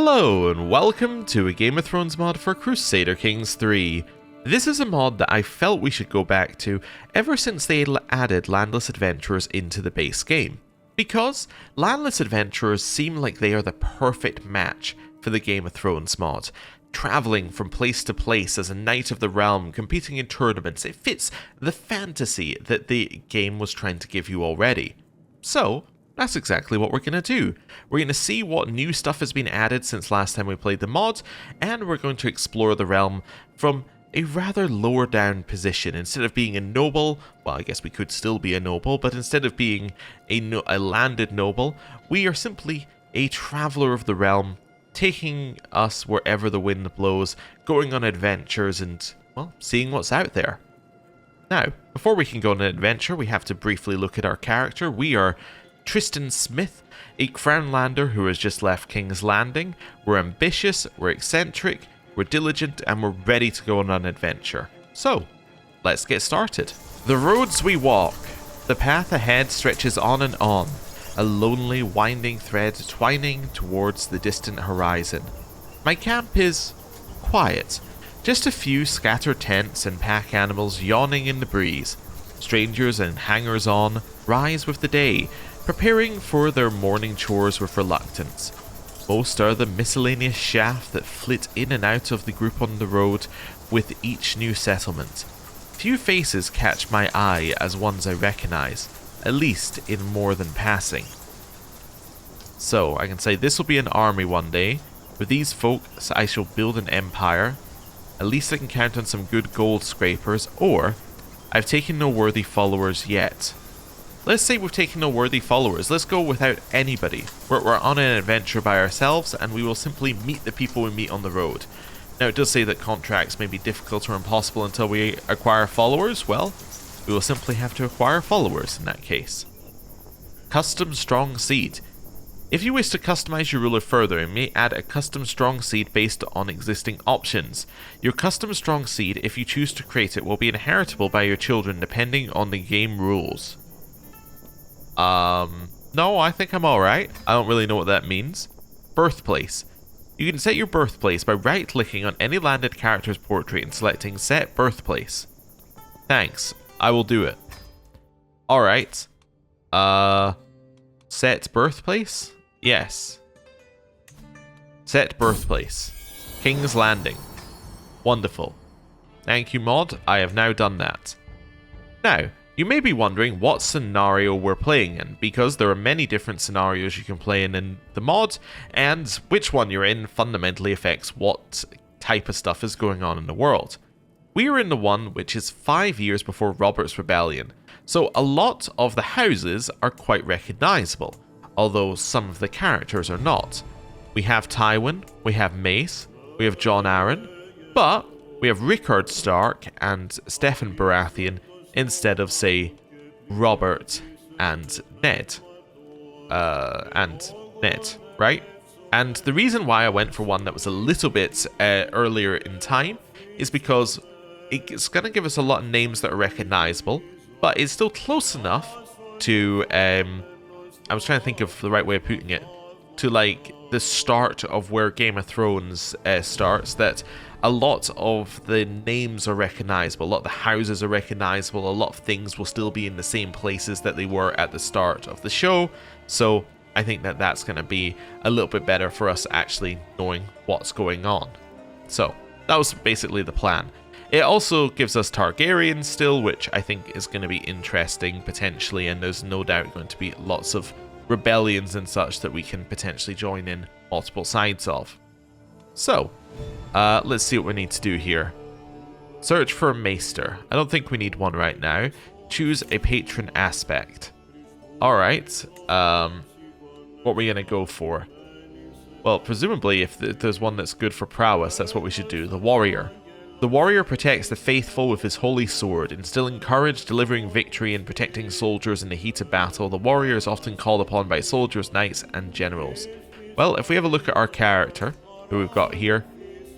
Hello and welcome to a Game of Thrones mod for Crusader Kings 3. This is a mod that I felt we should go back to ever since they added Landless Adventurers into the base game. Because Landless Adventurers seem like they are the perfect match for the Game of Thrones mod. Travelling from place to place as a Knight of the Realm, competing in tournaments, it fits the fantasy that the game was trying to give you already. So, that's exactly what we're going to do. We're going to see what new stuff has been added since last time we played the mod, and we're going to explore the realm from a rather lower down position. Instead of being a noble, well, I guess we could still be a noble, but instead of being a landed noble, we are simply a traveller of the realm, taking us wherever the wind blows, going on adventures and, well, seeing what's out there. Now, before we can go on an adventure, we have to briefly look at our character. We are Tristan Smith, a Crownlander who has just left King's Landing. We're ambitious, we're eccentric, we're diligent, and we're ready to go on an adventure. So, let's get started. The roads we walk. The path ahead stretches on and on, a lonely, winding thread twining towards the distant horizon. My camp is quiet. Just a few scattered tents and pack animals yawning in the breeze. Strangers and hangers-on rise with the day, preparing for their morning chores with reluctance. Most are the miscellaneous shaft that flit in and out of the group on the road with each new settlement. Few faces catch my eye as ones I recognize, at least in more than passing. So, I can say this will be an army one day. With these folks, I shall build an empire. At least I can count on some good gold scrapers, or I've taken no worthy followers yet. Let's say we've taken no worthy followers. Let's go without anybody. We're on an adventure by ourselves, and we will simply meet the people we meet on the road. Now, it does say that contracts may be difficult or impossible until we acquire followers. Well, we will simply have to acquire followers in that case. Custom Strong Seed. If you wish to customize your ruler further, you may add a custom strong seed based on existing options. Your custom strong seed, if you choose to create it, will be inheritable by your children depending on the game rules. No, I think I'm alright. I don't really know what that means. Birthplace. You can set your birthplace by right-clicking on any landed character's portrait and selecting Set Birthplace. Thanks. I will do it. Alright. Set birthplace? Yes. Set birthplace. King's Landing. Wonderful. Thank you, mod. I have now done that. Now, you may be wondering what scenario we're playing in, because there are many different scenarios you can play in the mod, and which one you're in fundamentally affects what type of stuff is going on in the world. We are in the one which is 5 years before Robert's Rebellion, so a lot of the houses are quite recognisable, although some of the characters are not. We have Tywin, we have Mace, we have Jon Arryn, but we have Rickard Stark and Steffon Baratheon instead of, say, Robert and Ned. Right? And the reason why I went for one that was a little bit earlier in time is because it's going to give us a lot of names that are recognizable, but it's still close enough to, I was trying to think of the right way of putting it, to like the start of where Game of Thrones starts, that a lot of the names are recognizable, a lot of the houses are recognizable, a lot of things will still be in the same places that they were at the start of the show, so I think that that's going to be a little bit better for us actually knowing what's going on. So, that was basically the plan. It also gives us Targaryen still, which I think is going to be interesting potentially, and there's no doubt going to be lots of rebellions and such that we can potentially join in multiple sides of. So, let's see what we need to do here. Search for a maester. I don't think we need one right now. Choose a patron aspect. Alright, what are we going to go for? Well, presumably if there's one that's good for prowess, that's what we should do. The warrior. The warrior protects the faithful with his holy sword, instilling courage, delivering victory, and protecting soldiers in the heat of battle. The warrior is often called upon by soldiers, knights, and generals. Well, if we have a look at our character, who we've got here,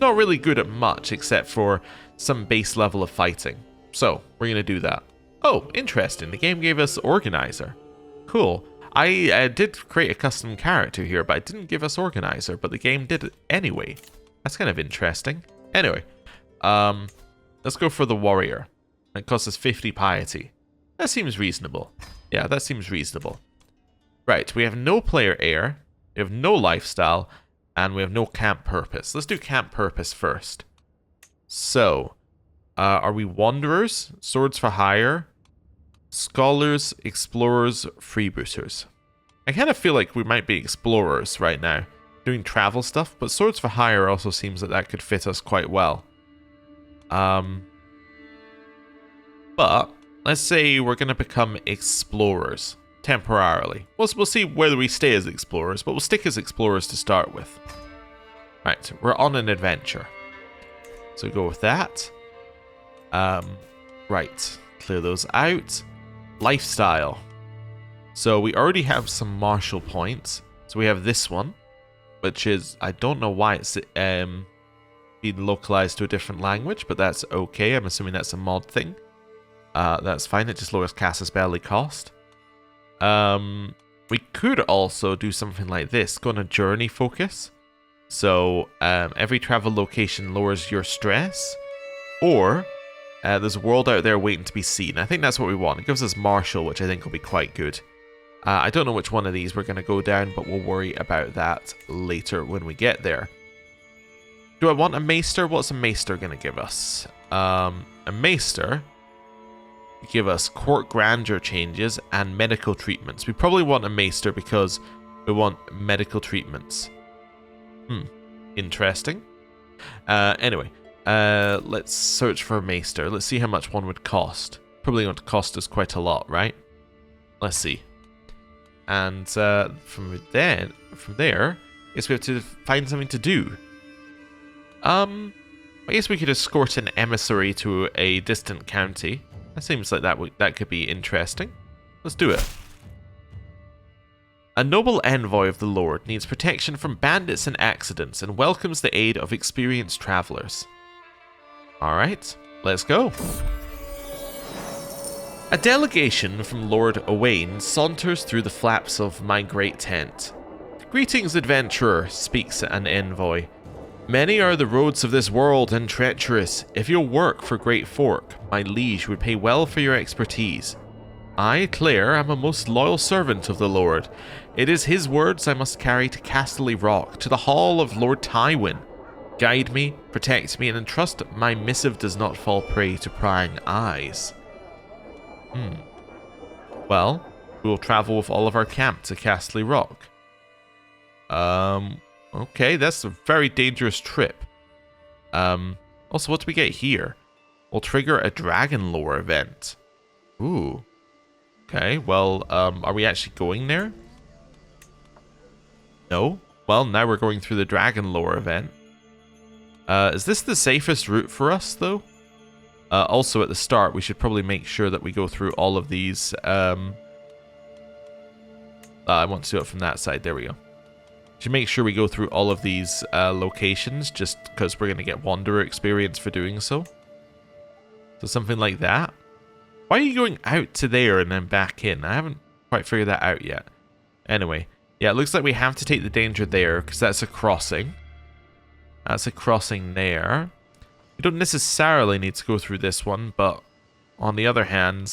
not really good at much except for some base level of fighting. So, we're going to do that. Oh, interesting. The game gave us Organizer. Cool. I did create a custom character here, but it didn't give us organizer, but the game did it anyway. That's kind of interesting. Anyway, let's go for the warrior. It costs us 50 piety. That seems reasonable. Yeah, that seems reasonable. Right, we have no player heir, we have no lifestyle, and we have no camp purpose. Let's do camp purpose first. So, are we wanderers, swords for hire, scholars, explorers, freebooters? I kind of feel like we might be explorers right now, doing travel stuff, but swords for hire also seems that that could fit us quite well. But let's say we're going to become explorers temporarily. We'll see whether we stay as explorers, but we'll stick as explorers to start with. Right, we're on an adventure. So go with that. Right, clear those out. Lifestyle. So we already have some martial points. So we have this one, which is, I don't know why it's been localized to a different language, but that's okay. I'm assuming that's a mod thing. That's fine, it just lowers Casterly cost. We could also do something like this, go on a journey focus. So every travel location lowers your stress, or there's a world out there waiting to be seen. I think that's what we want. It gives us martial, which I think will be quite good. I don't know which one of these we're going to go down, but we'll worry about that later when we get there. Do I want a maester? What's a maester going to give us? A maester give us court grandeur changes and medical treatments. We probably want a maester because we want medical treatments. Interesting. Anyway, let's search for a maester. Let's see how much one would cost. Probably going to cost us quite a lot, right? Let's see. And from there, I guess we have to find something to do. I guess we could escort an emissary to a distant county. That seems like that could be interesting. Let's do it. A noble envoy of the Lord needs protection from bandits and accidents and welcomes the aid of experienced travelers. Alright, let's go. A delegation from Lord Owain saunters through the flaps of my great tent. Greetings, adventurer, speaks an envoy. Many are the roads of this world and treacherous. If you'll work for Great Fork, my liege would pay well for your expertise. I, Claire, am a most loyal servant of the Lord. It is his words I must carry to Casterly Rock, to the hall of Lord Tywin. Guide me, protect me, and entrust my missive does not fall prey to prying eyes. Well, we will travel with all of our camp to Casterly Rock. Okay, that's a very dangerous trip. Also, what do we get here? We'll trigger a dragon lore event. Ooh. Okay, well, are we actually going there? No? Well, now we're going through the dragon lore event. Is this the safest route for us, though? Also, at the start, we should probably make sure that we go through all of these. I want to do it from that side. There we go. Should make sure we go through all of these locations, just because we're going to get wanderer experience for doing so. So something like that. Why are you going out to there and then back in? I haven't quite figured that out yet. Anyway, yeah, it looks like we have to take the danger there, because that's a crossing. That's a crossing there. We don't necessarily need to go through this one, but on the other hand,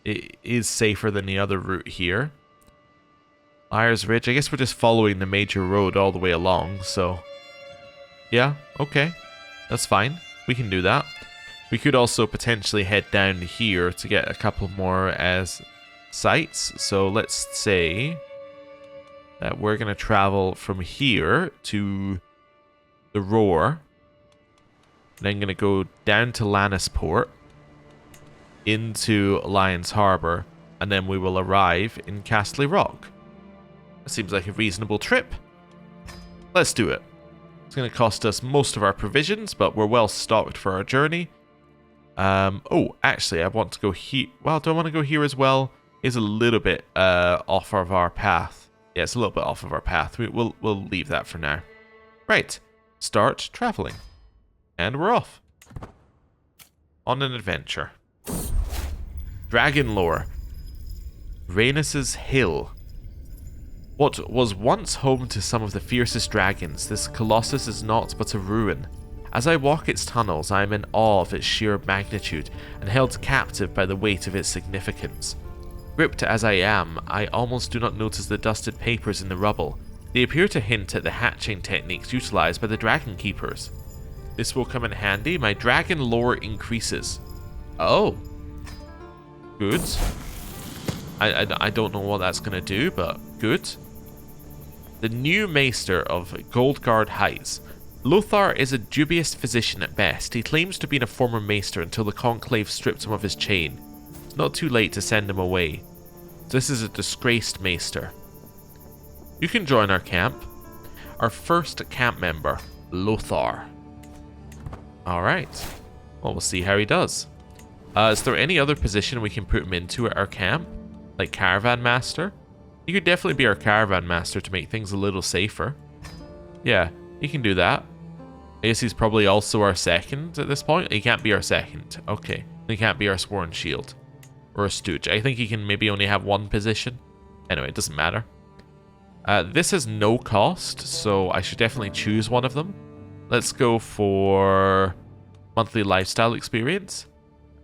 it is safer than the other route here. Liar's Ridge, I guess we're just following the major road all the way along, so... Yeah, okay. That's fine. We can do that. We could also potentially head down here to get a couple more sites. So let's say that we're going to travel from here to the Roar. Then going to go down to Lannisport, into Lions Harbor, and then we will arrive in Casterly Rock. That seems like a reasonable trip. Let's do it. It's going to cost us most of our provisions, but we're well stocked for our journey. Oh, actually, I want to go here. Well, do I want to go here as well? It's a little bit off of our path. Yeah, it's a little bit off of our path. We'll leave that for now. Right. Start traveling. And we're off. On an adventure. Dragon lore. Rhaenys' Hill. What was once home to some of the fiercest dragons, this colossus is naught but a ruin. As I walk its tunnels, I am in awe of its sheer magnitude and held captive by the weight of its significance. Gripped as I am, I almost do not notice the dusted papers in the rubble. They appear to hint at the hatching techniques utilized by the dragon keepers. This will come in handy. My dragon lore increases. Oh. Good. I don't know what that's going to do, but good. The new Maester of Goldguard Heights. Lothar is a dubious physician at best. He claims to have been a former Maester until the Conclave stripped him of his chain. It's not too late to send him away. This is a disgraced Maester. You can join our camp. Our first camp member, Lothar. Alright. Well, we'll see how he does. Is there any other position we can put him into at our camp? Like Caravan Master? He could definitely be our Caravan Master to make things a little safer. Yeah, he can do that. I guess he's probably also our second at this point. He can't be our second. Okay. He can't be our Sworn Shield. Or a Stooge. I think he can maybe only have one position. Anyway, it doesn't matter. This has no cost, so I should definitely choose one of them. Let's go for monthly lifestyle experience.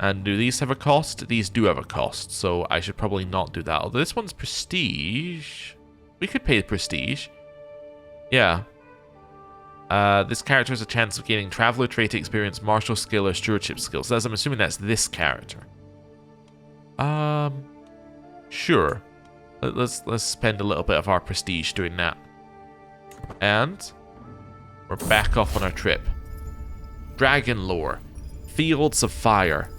And do these have a cost? These do have a cost, so I should probably not do that. Although this one's prestige. We could pay the prestige. Yeah. This character has a chance of gaining traveler trait experience, martial skill, or stewardship skills. So I'm assuming that's this character. Sure. Let's spend a little bit of our prestige doing that. And we're back off on our trip. Dragon lore. Fields of fire.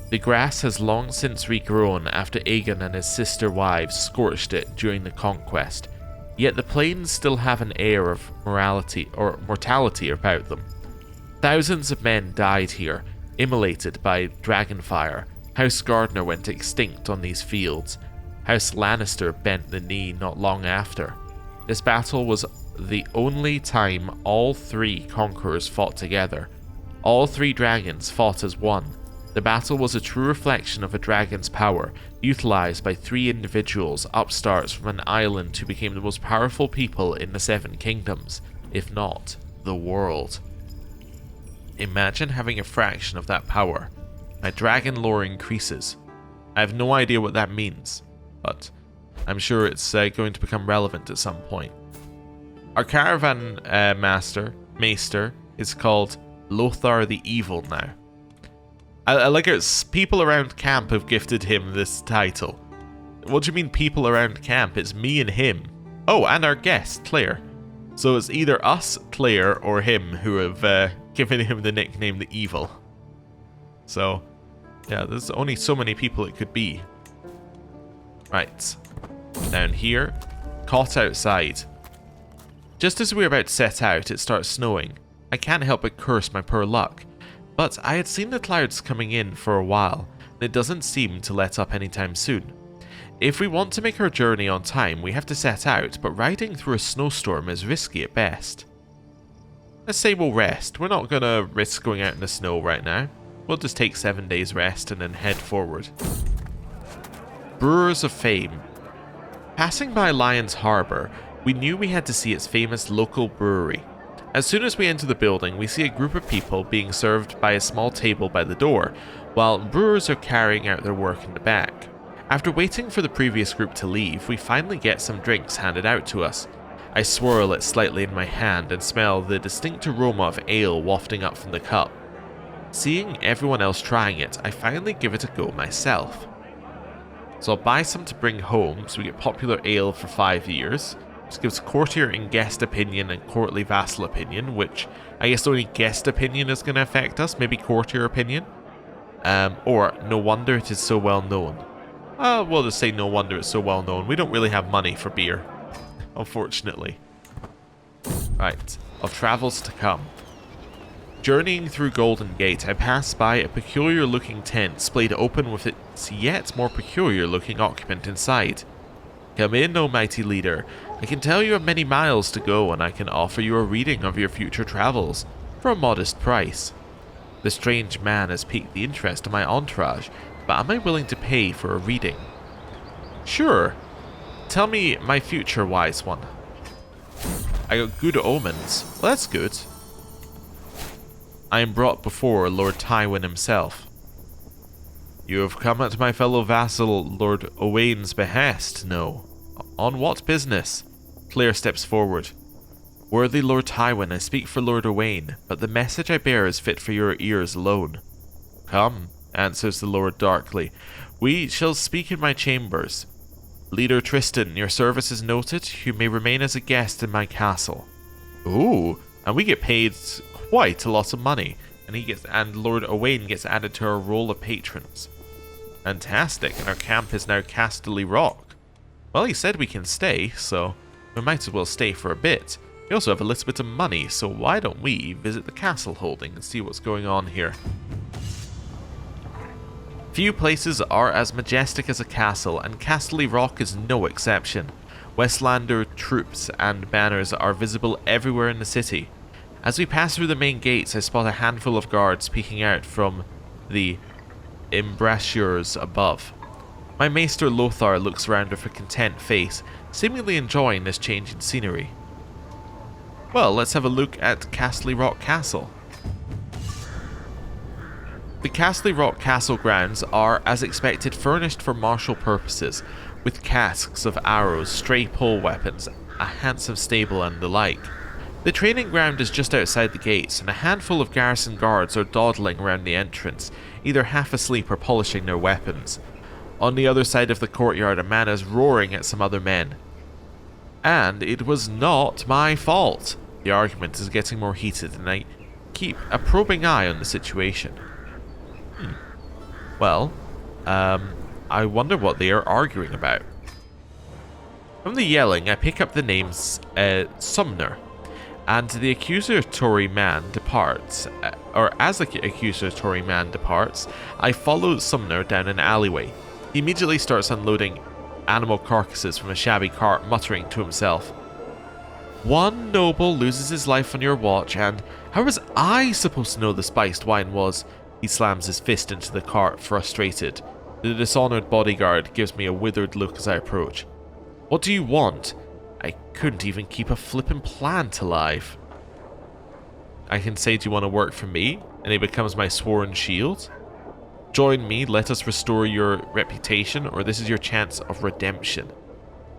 The grass has long since regrown after Aegon and his sister wives scorched it during the conquest. Yet the plains still have an air of mortality about them. Thousands of men died here, immolated by dragonfire. House Gardner went extinct on these fields. House Lannister bent the knee not long after. This battle was the only time all three conquerors fought together. All three dragons fought as one. The battle was a true reflection of a dragon's power, utilized by three individuals, upstarts from an island who became the most powerful people in the Seven Kingdoms, if not the world. Imagine having a fraction of that power. My dragon lore increases. I have no idea what that means, but I'm sure it's going to become relevant at some point. Our caravan maester is called Lothar the Evil now. I like how people around camp have gifted him this title. What do you mean people around camp? It's me and him. Oh, and our guest, Claire. So it's either us, Claire, or him who have given him the nickname the Evil. So, yeah, there's only so many people it could be. Right. Down here. Caught outside. Just as we were about to set out, it starts snowing. I can't help but curse my poor luck. But I had seen the clouds coming in for a while, and it doesn't seem to let up anytime soon. If we want to make our journey on time, we have to set out, but riding through a snowstorm is risky at best. Let's say we'll rest. We're not going to risk going out in the snow right now. We'll just take 7 days rest and then head forward. Brewers of Fame. Passing by Lion's Harbour, we knew we had to see its famous local brewery. As soon as we enter the building, we see a group of people being served by a small table by the door, while brewers are carrying out their work in the back. After waiting for the previous group to leave, we finally get some drinks handed out to us. I swirl it slightly in my hand and smell the distinct aroma of ale wafting up from the cup. Seeing everyone else trying it, I finally give it a go myself. So I'll buy some to bring home, so we get popular ale for 5 years. This gives courtier and guest opinion and courtly vassal opinion, which I guess only guest opinion is going to affect us, maybe courtier opinion. Or no wonder it is so well known. We'll just say no wonder it's so well known. We don't really have money for beer, unfortunately. Right, of travels to come. Journeying through Golden Gate, I pass by a peculiar looking tent splayed open with its yet more peculiar looking occupant inside. Come in, O mighty leader. I can tell you have many miles to go, and I can offer you a reading of your future travels for a modest price. The strange man has piqued the interest of my entourage, but am I willing to pay for a reading? Sure. Tell me, my future wise one. I got good omens. Well, that's good. I am brought before Lord Tywin himself. You have come at my fellow vassal, Lord Owain's behest, no. On what business? Claire steps forward. Worthy Lord Tywin, I speak for Lord Owain, but the message I bear is fit for your ears alone. Come, answers the Lord darkly. We shall speak in my chambers. Leader Tristan, your service is noted. You may remain as a guest in my castle. Ooh, and we get paid quite a lot of money, and Lord Owain gets added to our roll of patrons. Fantastic, and our camp is now Casterly Rock. Well, he said we can stay, so we might as well stay for a bit. We also have a little bit of money, so why don't we visit the castle holding and see what's going on here. Few places are as majestic as a castle, and Casterly Rock is no exception. Westlander troops and banners are visible everywhere in the city. As we pass through the main gates, I spot a handful of guards peeking out from the embrasures above. My maester Lothar looks around with a content face, seemingly enjoying this change in scenery. Well, let's have a look at Casterly Rock Castle. The Casterly Rock Castle grounds are, as expected, furnished for martial purposes, with casks of arrows, stray pole weapons, a handsome stable and the like. The training ground is just outside the gates, and a handful of garrison guards are dawdling around the entrance, either half asleep or polishing their weapons. On the other side of the courtyard, a man is roaring at some other men. And it was not my fault. The argument is getting more heated, and I keep a probing eye on the situation. Well, I wonder what they are arguing about. From the yelling, I pick up the names Sumner. And the accusatory man departs, as the accusatory man departs, I follow Sumner down an alleyway. He immediately starts unloading animal carcasses from a shabby cart, muttering to himself. One noble loses his life on your watch, and how was I supposed to know the spiced wine was? He slams his fist into the cart, frustrated. The dishonoured bodyguard gives me a withered look as I approach. What do you want? I couldn't even keep a flippin' plant alive. I can say, do you want to work for me? And he becomes my sworn shield. Join me, let us restore your reputation, or this is your chance of redemption.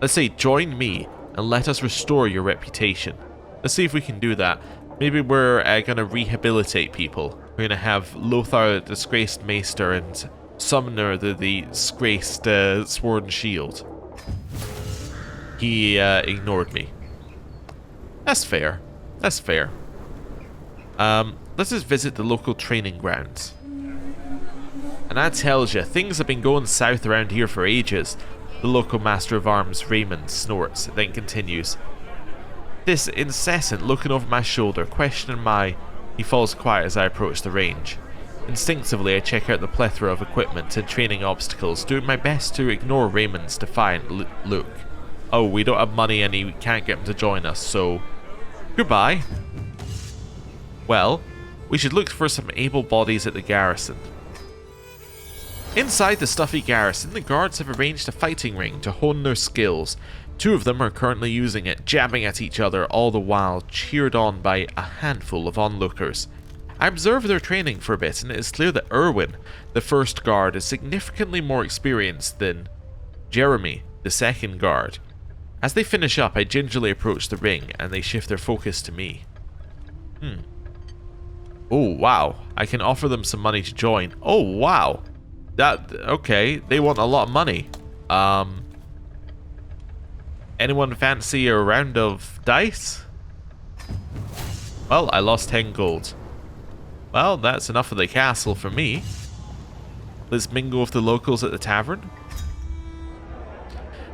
Let's say, join me, and let us restore your reputation. Let's see if we can do that. Maybe we're going to rehabilitate people. We're going to have Lothar, the disgraced maester, and Sumner, the disgraced sworn shield. He ignored me. That's fair. That's fair. Let's just visit the local training grounds. And that tells you, things have been going south around here for ages. The local master of arms, Raymond, snorts, then continues. This incessant looking over my shoulder, questioning my... He falls quiet as I approach the range. Instinctively, I check out the plethora of equipment and training obstacles, doing my best to ignore Raymond's defiant look. Oh, we don't have money and we can't get him to join us, so... Goodbye. Well, we should look for some able bodies at the garrison. Inside the stuffy garrison, the guards have arranged a fighting ring to hone their skills. Two of them are currently using it, jabbing at each other, all the while cheered on by a handful of onlookers. I observe their training for a bit, and it is clear that Erwin, the first guard, is significantly more experienced than Jeremy, the second guard. As they finish up, I gingerly approach the ring, and they shift their focus to me. Oh, wow. I can offer them some money to join. Oh, wow. Okay, they want a lot of money. Anyone fancy a round of dice? Well, I lost 10 gold. Well, that's enough of the castle for me. Let's mingle with the locals at the tavern.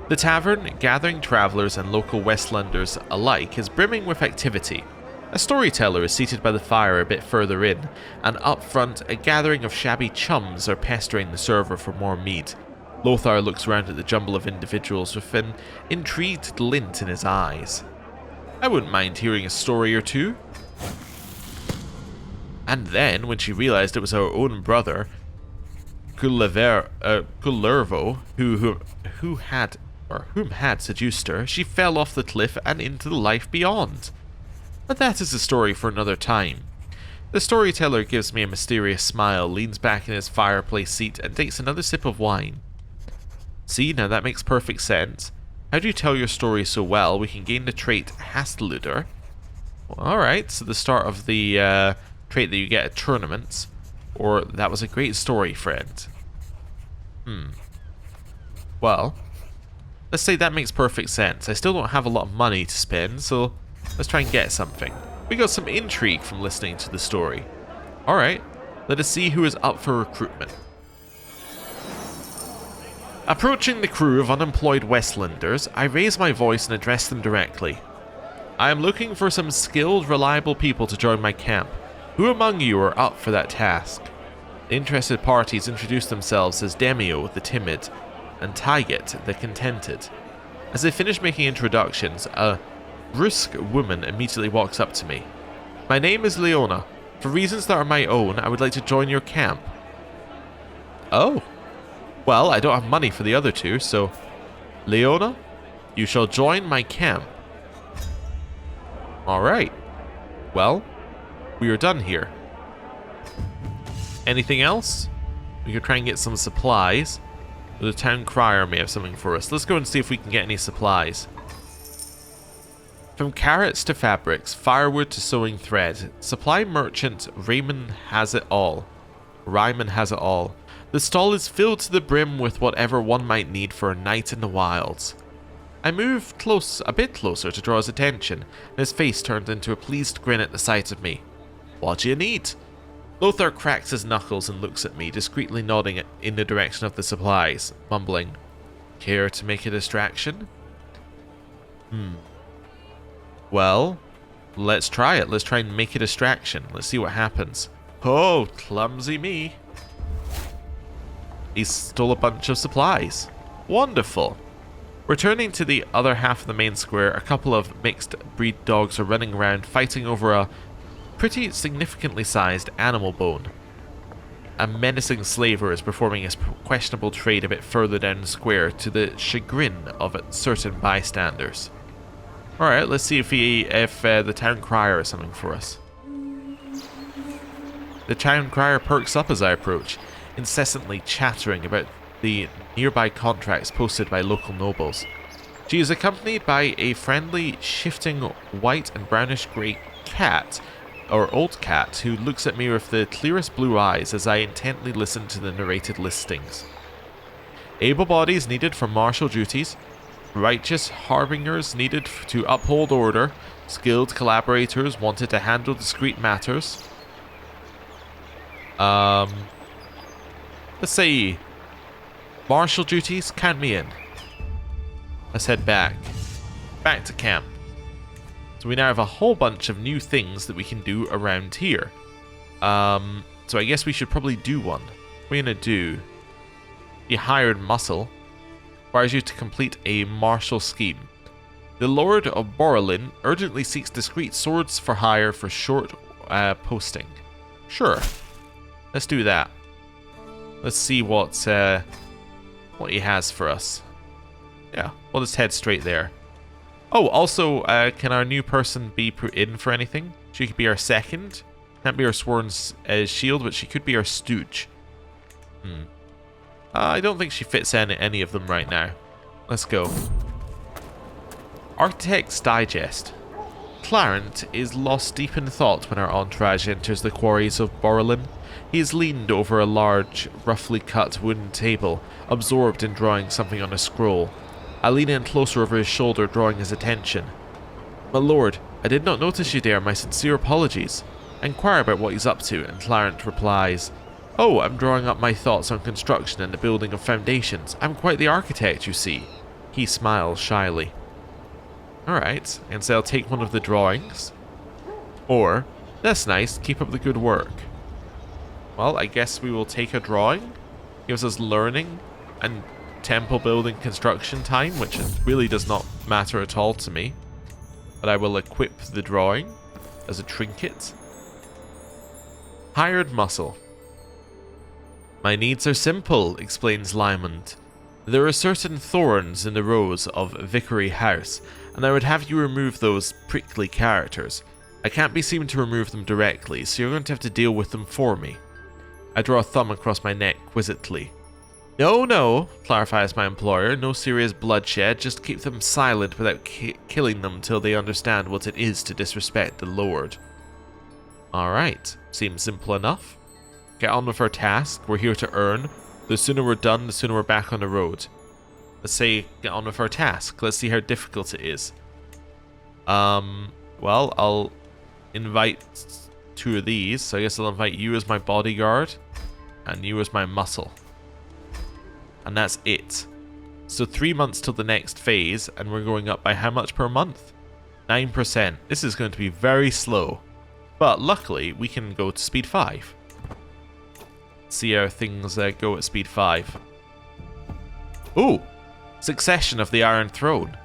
The tavern, gathering travellers and local Westlanders alike, is brimming with activity. A storyteller is seated by the fire a bit further in, and up front, a gathering of shabby chums are pestering the server for more mead. Lothar looks around at the jumble of individuals with an intrigued glint in his eyes. I wouldn't mind hearing a story or two. And then, when she realised it was our own brother, Kullervo, whom had seduced her, she fell off the cliff and into the life beyond. But that is a story for another time. The storyteller gives me a mysterious smile, leans back in his fireplace seat, and takes another sip of wine. See, now that makes perfect sense. How do you tell your story so well? We can gain the trait Hastluder. Alright, so the start of the trait that you get at tournaments. Or, that was a great story, friend. Well, let's say that makes perfect sense. I still don't have a lot of money to spend, so let's try and get something. We got some intrigue from listening to the story. Alright, let us see who is up for recruitment. Approaching the crew of unemployed Westlanders, I raise my voice and address them directly. I am looking for some skilled, reliable people to join my camp. Who among you are up for that task? The interested parties introduce themselves as Demio the Timid and Tyget the Contented. As they finish making introductions, a brusque woman immediately walks up to me. My name is Leona. For reasons that are my own, I would like to join your camp. Oh. Well, I don't have money for the other two, so... Leona, you shall join my camp. Alright. Well, we are done here. Anything else? We could try and get some supplies. The town crier may have something for us. Let's go and see if we can get any supplies. From carrots to fabrics, firewood to sewing thread, supply merchant Raymond has it all. Ryman has it all. The stall is filled to the brim with whatever one might need for a night in the wilds. I move a bit closer to draw his attention, and his face turned into a pleased grin at the sight of me. What do you need? Lothar cracks his knuckles and looks at me, discreetly nodding in the direction of the supplies, mumbling, Care to make a distraction? Well, let's try it. Let's try and make a distraction. Let's see what happens. Oh, clumsy me. He stole a bunch of supplies. Wonderful. Returning to the other half of the main square, a couple of mixed breed dogs are running around fighting over a pretty significantly sized animal bone. A menacing slaver is performing his questionable trade a bit further down the square to the chagrin of certain bystanders. Alright, let's see if the town crier is something for us. The town crier perks up as I approach, incessantly chattering about the nearby contracts posted by local nobles. She is accompanied by a friendly, shifting white and brownish grey cat, or old cat, who looks at me with the clearest blue eyes as I intently listen to the narrated listings. Able bodies needed for martial duties, righteous harbingers needed to uphold order, skilled collaborators wanted to handle discreet matters. Let's say martial duties, count me in. Let's head back to camp. So we now have a whole bunch of new things that we can do around here. So I guess we should probably do one. What are we gonna do? The hired muscle requires you to complete a martial scheme. The Lord of Borrelin urgently seeks discreet swords for hire for short posting. Sure. Let's do that. Let's see what he has for us. Yeah, we'll just head straight there. Oh, also, can our new person be put in for anything? She could be our second. Can't be our sworn shield, but she could be our stooge. I don't think she fits in any of them right now. Let's go. Architect's Digest. Clarent is lost deep in thought when our entourage enters the quarries of Borrelin. He is leaned over a large, roughly cut wooden table, absorbed in drawing something on a scroll. I lean in closer over his shoulder, drawing his attention. My lord, I did not notice you there. My sincere apologies. I inquire about what he's up to, and Clarent replies, Oh, I'm drawing up my thoughts on construction and the building of foundations. I'm quite the architect, you see. He smiles shyly. Alright, and so I'll take one of the drawings. Or, that's nice, keep up the good work. Well, I guess we will take a drawing. Gives us learning and temple building construction time, which really does not matter at all to me. But I will equip the drawing as a trinket. Hired muscle. My needs are simple, explains Lymond. There are certain thorns in the rows of Vickery House, and I would have you remove those prickly characters. I can't be seen to remove them directly, so you're going to have to deal with them for me. I draw a thumb across my neck quizzically. No, no, clarifies my employer, no serious bloodshed, just keep them silent without killing them till they understand what it is to disrespect the Lord. Alright, seems simple enough. Get on with our task, we're here to earn. The sooner we're done, the sooner we're back on the road. Let's say, get on with our task, let's see how difficult it is. Well, I'll invite 2 of these, so I guess I'll invite you as my bodyguard, and you as my muscle. And that's it. So 3 months till the next phase, and we're going up by how much per month? 9%. This is going to be very slow. But luckily, we can go to speed 5. See how things go at speed 5. Ooh! Succession of the Iron Throne.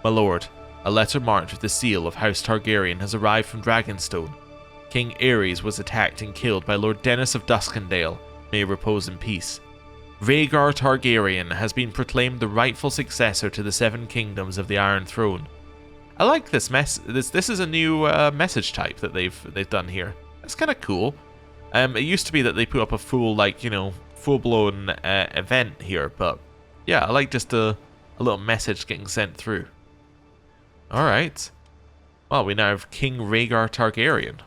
My lord, a letter marked with the seal of House Targaryen has arrived from Dragonstone. King Aerys was attacked and killed by Lord Dennis of Duskendale. May he repose in peace. Rhaegar Targaryen has been proclaimed the rightful successor to the 7 kingdoms of the Iron Throne. I like this this is a new message type that they've done here. That's kind of cool. It used to be that they put up a full, like, you know, full-blown event here, but yeah, I like just a little message getting sent through. Alright. Well, we now have King Rhaegar Targaryen.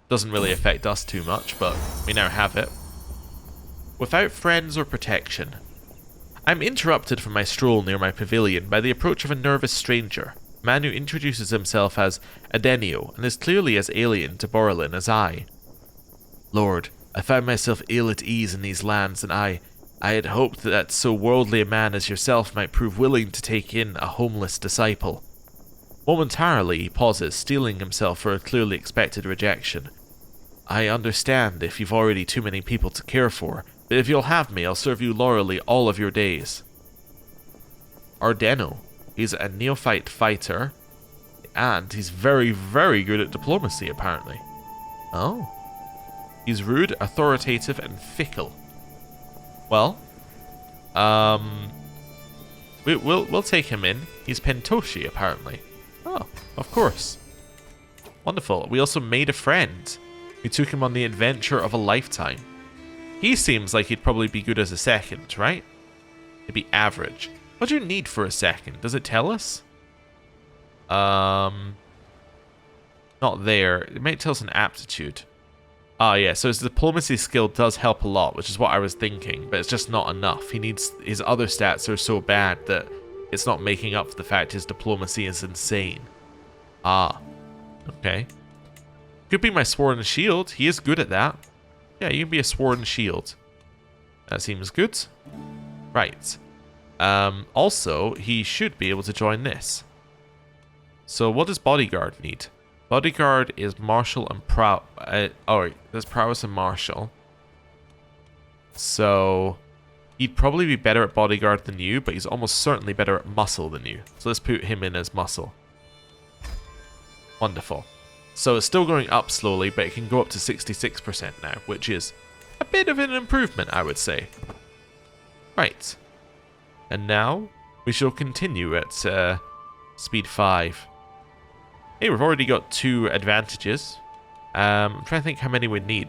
Doesn't really affect us too much, but we now have it. Without friends or protection. I'm interrupted from my stroll near my pavilion by the approach of a nervous stranger, a man who introduces himself as Adenio and is clearly as alien to Borrelin as I. Lord, I found myself ill at ease in these lands, and I had hoped that so worldly a man as yourself might prove willing to take in a homeless disciple. Momentarily he pauses, steeling himself for a clearly expected rejection. I understand if you've already too many people to care for, but if you'll have me, I'll serve you loyally all of your days. Ardeno. He's a neophyte fighter, and he's very, very good at diplomacy, apparently. Oh. He's rude, authoritative, and fickle. Well, we'll take him in. He's Pentoshi, apparently. Oh, of course. Wonderful. We also made a friend. We took him on the adventure of a lifetime. He seems like he'd probably be good as a second, right? He'd be average. What do you need for a second? Does it tell us? Not there. It might tell us an aptitude. Ah, yeah, so his diplomacy skill does help a lot, which is what I was thinking, but it's just not enough. He needs... His other stats are so bad that it's not making up for the fact his diplomacy is insane. Ah. Okay. Could be my sword and shield. He is good at that. Yeah, you can be a sword and shield. That seems good. Right. Also, he should be able to join this. So what does bodyguard need? Bodyguard is martial and there's prowess and martial. So he'd probably be better at bodyguard than you, but he's almost certainly better at muscle than you. So let's put him in as muscle. Wonderful. So it's still going up slowly, but it can go up to 66% now, which is a bit of an improvement, I would say. Right. And now we shall continue at speed 5. Hey, we've already got 2 advantages. I'm trying to think how many we need.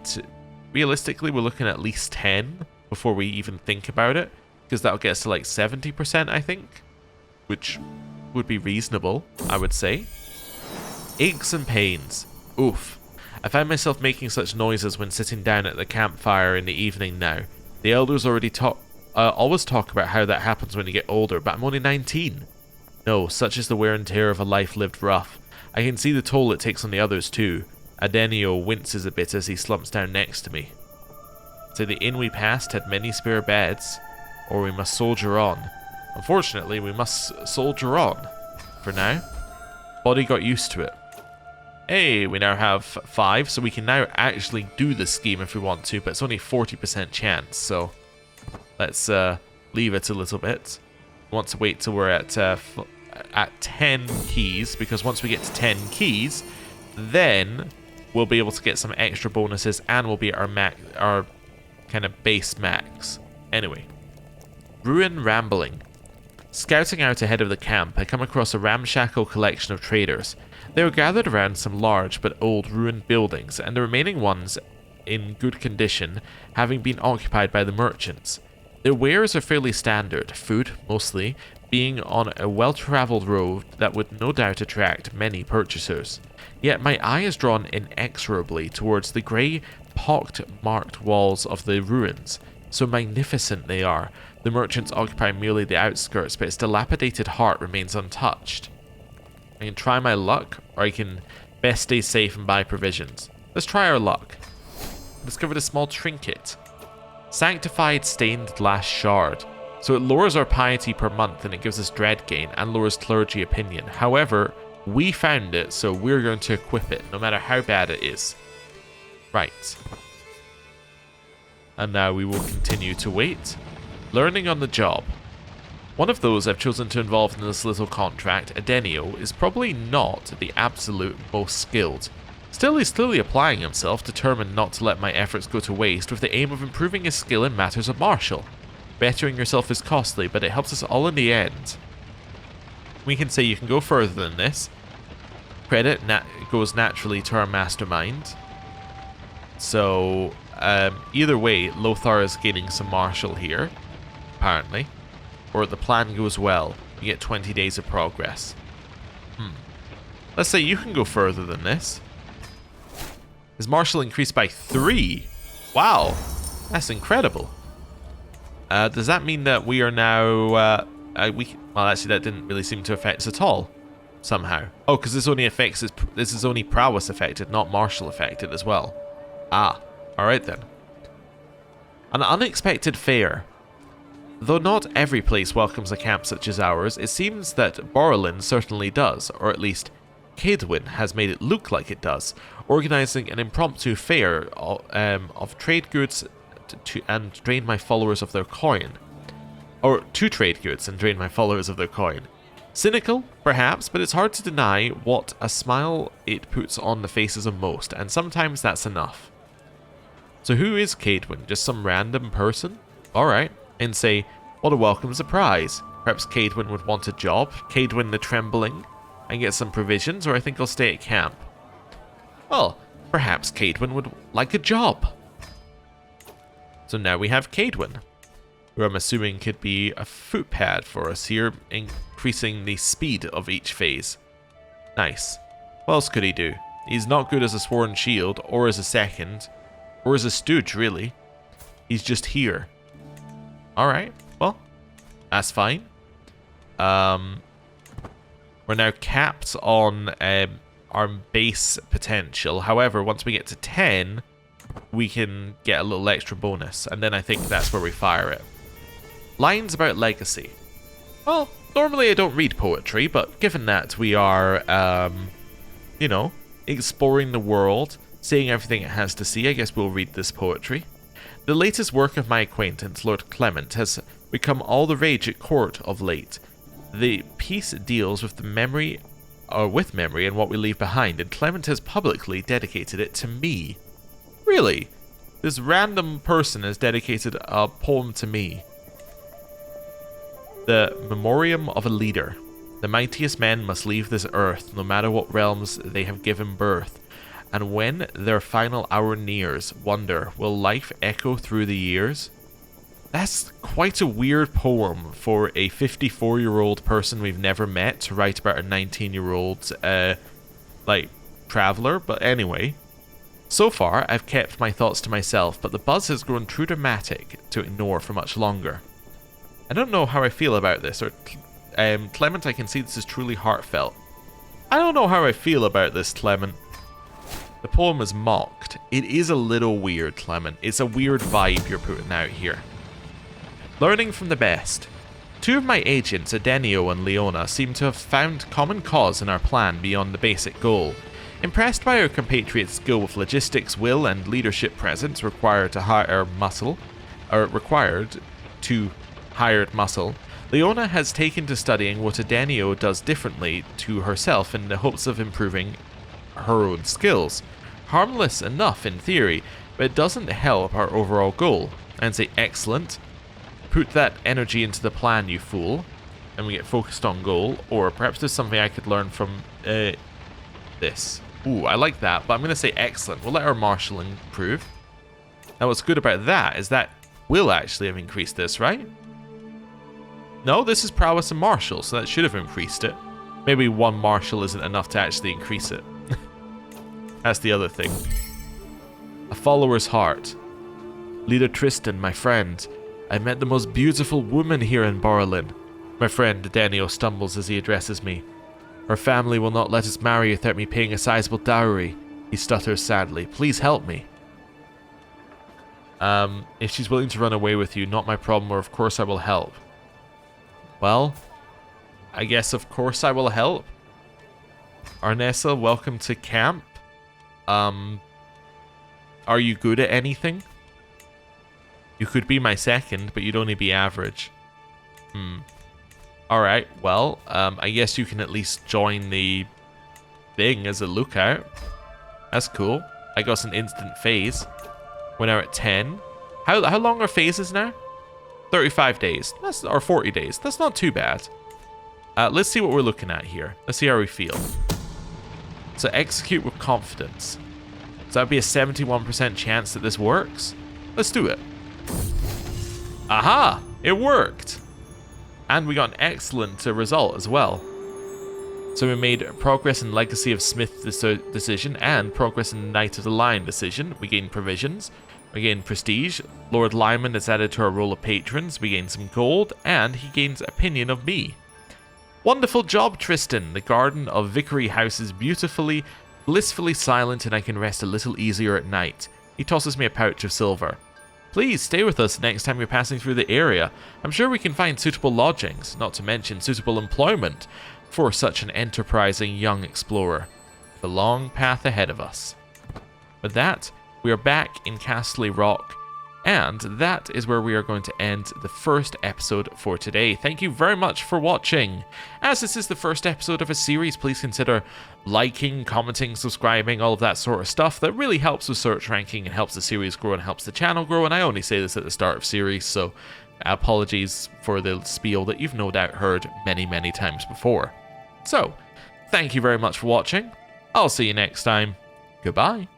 Realistically, we're looking at least 10 before we even think about it, because that'll get us to like 70%, I think, which would be reasonable, I would say. Aches and pains. Oof. I find myself making such noises when sitting down at the campfire in the evening now. The elders always talk about how that happens when you get older, but I'm only 19. No, such is the wear and tear of a life lived rough. I can see the toll it takes on the others too. Adenio winces a bit as he slumps down next to me. So the inn we passed had many spare beds, or we must soldier on. Unfortunately, we must soldier on. For now. Body got used to it. Hey, we now have 5, so we can now actually do the scheme if we want to, but it's only 40% chance, so let's leave it a little bit. We want to wait till we're at 10 keys, because once we get to 10 keys, then we'll be able to get some extra bonuses, and we'll be at our kind of base max. Anyway, Ruin Rambling. Scouting out ahead of the camp, I come across a ramshackle collection of traders. They are gathered around some large but old ruined buildings, and the remaining ones in good condition, having been occupied by the merchants. Their wares are fairly standard, food, mostly, being on a well-travelled road that would no doubt attract many purchasers. Yet my eye is drawn inexorably towards the grey, pock-marked walls of the ruins. So magnificent they are. The merchants occupy merely the outskirts, but its dilapidated heart remains untouched. I can try my luck, or I can best stay safe and buy provisions. Let's try our luck. Discovered a small trinket. Sanctified stained glass shard. So it lowers our piety per month, and it gives us dread gain, and lowers clergy opinion. However, we found it, so we're going to equip it, no matter how bad it is. Right. And now we will continue to wait. Learning on the job. One of those I've chosen to involve in this little contract, Adenio, is probably not the absolute most skilled. Still, he's clearly applying himself, determined not to let my efforts go to waste, with the aim of improving his skill in matters of martial. Bettering yourself is costly, but it helps us all in the end. We can say you can go further than this. Credit goes naturally to our mastermind. So, either way, Lothar is gaining some martial here, apparently. Or the plan goes well, you get 20 days of progress. Let's say you can go further than this. His martial increased by 3. Wow, that's incredible. Does that mean that we are now... well, actually, that didn't really seem to affect us at all, somehow. Oh, because this only affects... This is only prowess affected, not martial affected as well. Ah, alright then. An unexpected fare. Though not every place welcomes a camp such as ours, it seems that Borrelin certainly does, or at least Cadwin has made it look like it does, organising an impromptu fair of trade goods and drain my followers of their coin. Or to trade goods and drain my followers of their coin. Cynical, perhaps, but it's hard to deny what a smile it puts on the faces of most, and sometimes that's enough. So who is Cadwin? Just some random person? Alright. And say, what a welcome surprise. Perhaps Cadwin would want a job, Cadwin the Trembling, and get some provisions, or I think I'll stay at camp. Well, perhaps Cadwin would like a job. So now we have Cadwin, who I'm assuming could be a footpad for us here, increasing the speed of each phase. Nice. What else could he do? He's not good as a sworn shield, or as a second, or as a stooge, really. He's just here. Alright, well, that's fine. We're now capped on our base potential. However, once we get to 10, we can get a little extra bonus. And then I think that's where we fire it. Lines about legacy. Well, normally I don't read poetry, but given that we are, you know, exploring the world, seeing everything it has to see, I guess we'll read this poetry. The latest work of my acquaintance, Lord Clement, has become all the rage at court of late. The piece deals with memory and what we leave behind, and Clement has publicly dedicated it to me. Really? This random person has dedicated a poem to me. The Memoriam of a Leader. The mightiest men must leave this earth, no matter what realms they have given birth. And when their final hour nears, wonder, will life echo through the years? That's quite a weird poem for a 54-year-old person we've never met to write about a 19-year-old, traveller, but anyway. So far, I've kept my thoughts to myself, but the buzz has grown too dramatic to ignore for much longer. I don't know how I feel about this, or, Clement, I can see this is truly heartfelt. I don't know how I feel about this, Clement. The poem is mocked. It is a little weird, Clement. It's a weird vibe you're putting out here. Learning from the best. Two of my agents, Adenio and Leona, seem to have found common cause in our plan beyond the basic goal. Impressed by our compatriot's skill with logistics, will, and leadership presence required to hired muscle, Leona has taken to studying what Adenio does differently to herself in the hopes of improving her own skills. harmless enough in theory, but it doesn't help our overall goal. And say, excellent. Put that energy into the plan, you fool. And we get focused on goal. Or perhaps there's something I could learn from this. Ooh, I like that, but I'm going to say excellent. We'll let our martial improve. Now what's good about that is that will actually have increased this, right? No, this is prowess and martial, so that should have increased it. Maybe one martial isn't enough to actually increase it. That's the other thing. A follower's heart. Leader Tristan, my friend. I met the most beautiful woman here in Borrelin. My friend Denio stumbles as he addresses me. Her family will not let us marry without me paying a sizable dowry. He stutters sadly. Please help me. If she's willing to run away with you, not my problem, or of course I will help. Well, I guess of course I will help. Arnessa, welcome to camp. Are you good at anything? You could be my second, but you'd only be average. Alright, well, I guess you can at least join the thing as a lookout. That's cool. I got an instant phase. We're now at 10. How long are phases now? 35 days. Or 40 days. That's not too bad. Let's see what we're looking at here. Let's see how we feel. So execute with confidence. So that'd be a 71% chance that this works. Let's do it. Aha! It worked! And we got an excellent result as well. So we made progress in Legacy of Smith decision and progress in Knight of the Lion decision. We gained provisions. We gained prestige. Lord Lyman is added to our roll of patrons. We gained some gold. And he gains opinion of me. Wonderful job, Tristan. The garden of Vickery House is beautifully, blissfully silent, and I can rest a little easier at night. He tosses me a pouch of silver. Please stay with us next time you're passing through the area. I'm sure we can find suitable lodgings, not to mention suitable employment, for such an enterprising young explorer. The long path ahead of us. With that, we are back in Casterly Rock, and that is where we are going to end the first episode for today. Thank you very much for watching. As this is the first episode of a series, please consider liking, commenting, subscribing, all of that sort of stuff. That really helps with search ranking and helps the series grow and helps the channel grow, and I only say this at the start of series, so apologies for the spiel that you've no doubt heard many, many times before. So, thank you very much for watching. I'll see you next time. Goodbye.